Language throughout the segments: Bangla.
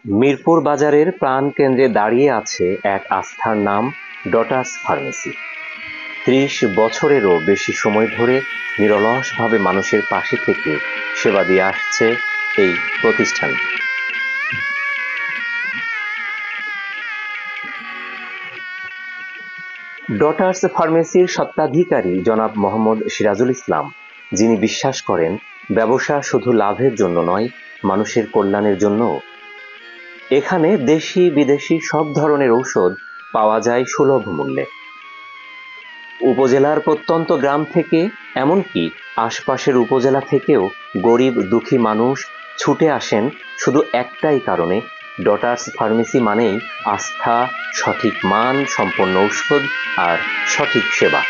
মিরপুর বাজারের প্রাণকেন্দ্রে দাঁড়িয়ে আছে এক আস্থার নাম ডটার্স ফার্মেসি। ৩০ বছরেরও বেশি সময় ধরে নিরলসভাবে মানুষের পাশে থেকে সেবা দিয়ে আসছে এই প্রতিষ্ঠান। ডটার্স ফার্মেসির স্বত্বাধিকারী জনাব মোহাম্মদ সিরাজুল ইসলাম, যিনি বিশ্বাস করেন ব্যবসা শুধু লাভের জন্য নয়, মানুষের কল্যাণের জন্যও। এখানে দেশি বিদেশি সব ধরনের ঔষধ পাওয়া যায় সুলভ মূল্যে। উপজেলার প্রত্যন্ত গ্রাম থেকে এমনকি আশপাশের উপজেলা থেকেও গরিব দুঃখী মানুষ ছুটে আসেন শুধু একটাই কারণে, ডটার্স ফার্মেসি মানেই আস্থা, সঠিক মান সম্পন্ন ঔষধ আর সঠিক সেবা।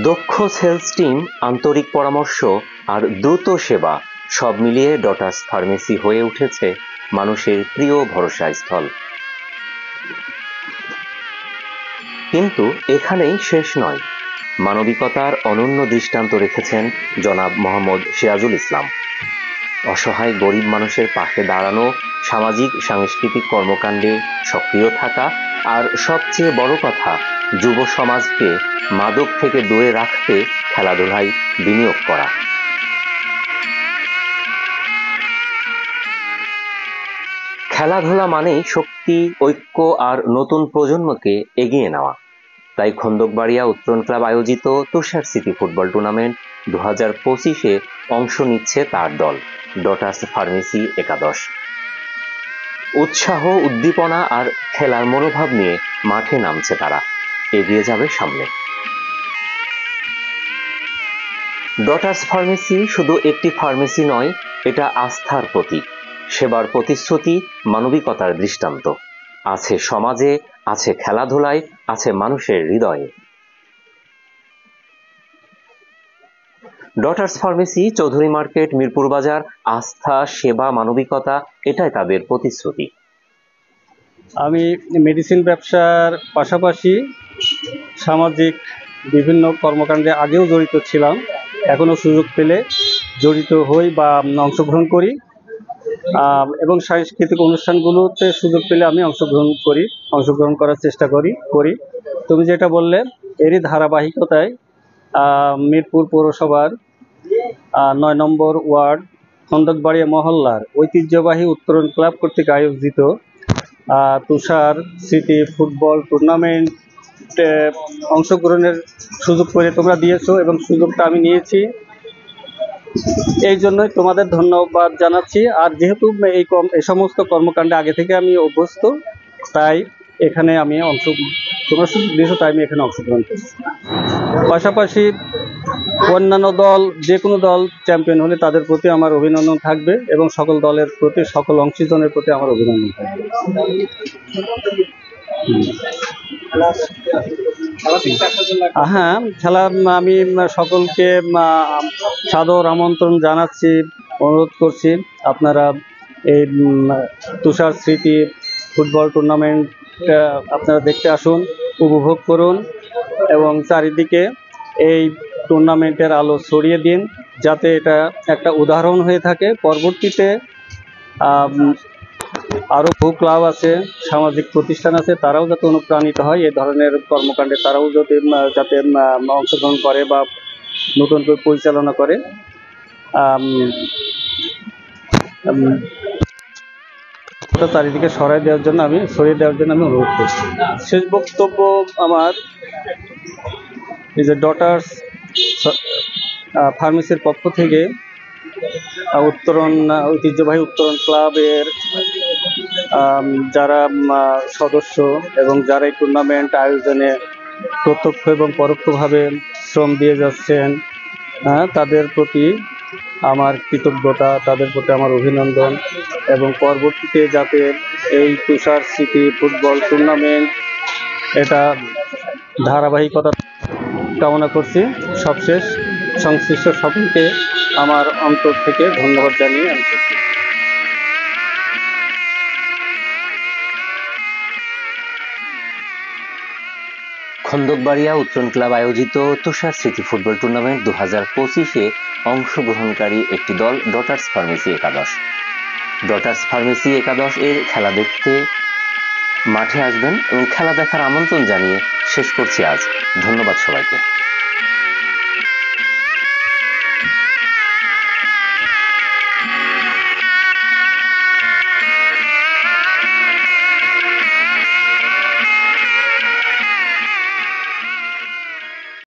দক্ষ সেলস টিম, আন্তরিক পরামর্শ আর দ্রুত সেবা সব মিলিয়ে ডটার্স ফার্মেসি হয়ে উঠেছে মানুষের প্রিয় ভরসা স্থল। কিন্তু এখানেই শেষ নয়। মানবিকতার অনন্য দৃষ্টান্ত রেখেছেন জনাব মোহাম্মদ সিরাজুল ইসলাম। অসহায় গরিব মানুষের পাশে দাঁড়ানো, সামাজিক সাংস্কৃতিক কর্মকাণ্ডে সক্রিয় থাকা আর সবচেয়ে বড় কথা, যুব সমাজকে মাদক থেকে দূরে রাখতে খেলাধুলায় বিনিয়োগ করা। খেলাধুলা মানেই শক্তি, ঐক্য আর নতুন প্রজন্মকে এগিয়ে নেওয়া। তাই খন্দকবাড়িয়া উত্তরণ ক্লাব আয়োজিত তুষার স্মৃতি ফুটবল টুর্নামেন্ট 2025-এ অংশ নিচ্ছে তার দল ডটার্স ফার্মেসি একাদশ। উৎসাহ, উদ্দীপনা আর খেলার মনোভাব নিয়ে মাঠে নামছে তারা, এগিয়ে যাবে সামনে। ডটার্স ফার্মেসি শুধু একটি ফার্মেসি নয়, এটা আস্থার প্রতীক, সেবার প্রতিশ্রুতি, মানবিকতার দৃষ্টান্ত। আছে সমাজে, আছে খেলাধুলায়, আছে মানুষের হৃদয়ে। Daughters pharmacy, Chowdhury market, Mirpur বাজার, আস্থা, সেবা, মানবিকতা, এটাই তাদের প্রতিশ্রুতি। আমি মেডিসিন ব্যবসার পাশাপাশি সামাজিক বিভিন্ন কর্মকাণ্ডে আগেও জড়িত ছিলাম, এখনও সুযোগ পেলে জড়িত হই বা অংশগ্রহণ করি, এবং সাংস্কৃতিক অনুষ্ঠানগুলোতে সুযোগ পেলে আমি অংশগ্রহণ করার চেষ্টা করি। তুমি যেটা বললে, এরই ধারাবাহিকতায় মিরপুর পৌরসভার 9 নম্বর ওয়ার্ড খন্দকবাড়িয়া মহল্লার ঐতিহ্যবাহী উত্তরণ ক্লাব কর্তৃক আয়োজিত তুষার স্মৃতি ফুটবল টুর্নামেন্টে অংশগ্রহণের সুযোগ করে তোমরা দিয়েছো এবং সুযোগটা আমি নিয়েছি। এই জন্যই তোমাদের ধন্যবাদ জানাচ্ছি। আর যেহেতু এই সমস্ত কর্মকাণ্ডে আগে থেকে আমি অভ্যস্ত, তাই এখানে আমি তোমরা সুযোগ দিয়েছো, তাই আমি এখানে অংশগ্রহণ করছি। পাশাপাশি অন্যান্য দল, যে কোনো দল চ্যাম্পিয়ন হলে তাদের প্রতি আমার অভিনন্দন থাকবে এবং সকল দলের প্রতি, সকল অংশীজনের প্রতি আমার অভিনন্দন থাকবে। হ্যাঁ, খেলা আমি সকলকে সাদর আমন্ত্রণ জানাচ্ছি, অনুরোধ করছি আপনারা এই তুষার স্মৃতি ফুটবল টুর্নামেন্ট আপনারা দেখতে আসুন, উপভোগ করুন এবং চারিদিকে এই টুর্নামেন্টের আলো ছড়িয়ে দিন, যাতে এটা একটা উদাহরণ হয়ে থাকে। পরবর্তীতে আরও বহু ক্লাব আছে, সামাজিক প্রতিষ্ঠান আছে, তারাও যাতে অনুপ্রাণিত হয় এই ধরনের কর্মকাণ্ডে, তারাও যাতে অংশগ্রহণ করে বা নতুন করে পরিচালনা করে। চারিদিকে ছড়িয়ে দেওয়ার জন্য আমি অনুরোধ করছি। শেষ বক্তব্য আমার, এই যে ডটার্স ফার্মেসির পক্ষ থেকে ঐতিহ্যবাহী উত্তরণ ক্লাবের যারা সদস্য এবং যারা এই টুর্নামেন্ট আয়োজনে প্রত্যক্ষ এবং পরোক্ষভাবে শ্রম দিয়ে যাচ্ছেন, তাদের প্রতি আমার কৃতজ্ঞতা, তাদের প্রতি আমার অভিনন্দন, এবং পরবর্তীতে যাতে এই তুষার স্মৃতি ফুটবল টুর্নামেন্ট এটা ধারাবাহিকতা কামনা করছি। সবশেষ সংশ্লিষ্ট সকলকে আমার অন্তর থেকে ধন্যবাদ জানিয়ে আমি করছি। খন্দকবাড়িয়া উত্তরণ ক্লাব আয়োজিত তুষার স্মৃতি ফুটবল টুর্নামেন্ট 2025-এ অংশগ্রহণকারী একটি দল ডটার্স ফার্মেসি একাদশ। ডটার্স ফার্মেসি একাদশ এর খেলা দেখতে মাঠে আসবেন এবং খেলা দেখার আমন্ত্রণ জানিয়ে শেষ করছি আজ। ধন্যবাদ সবাইকে।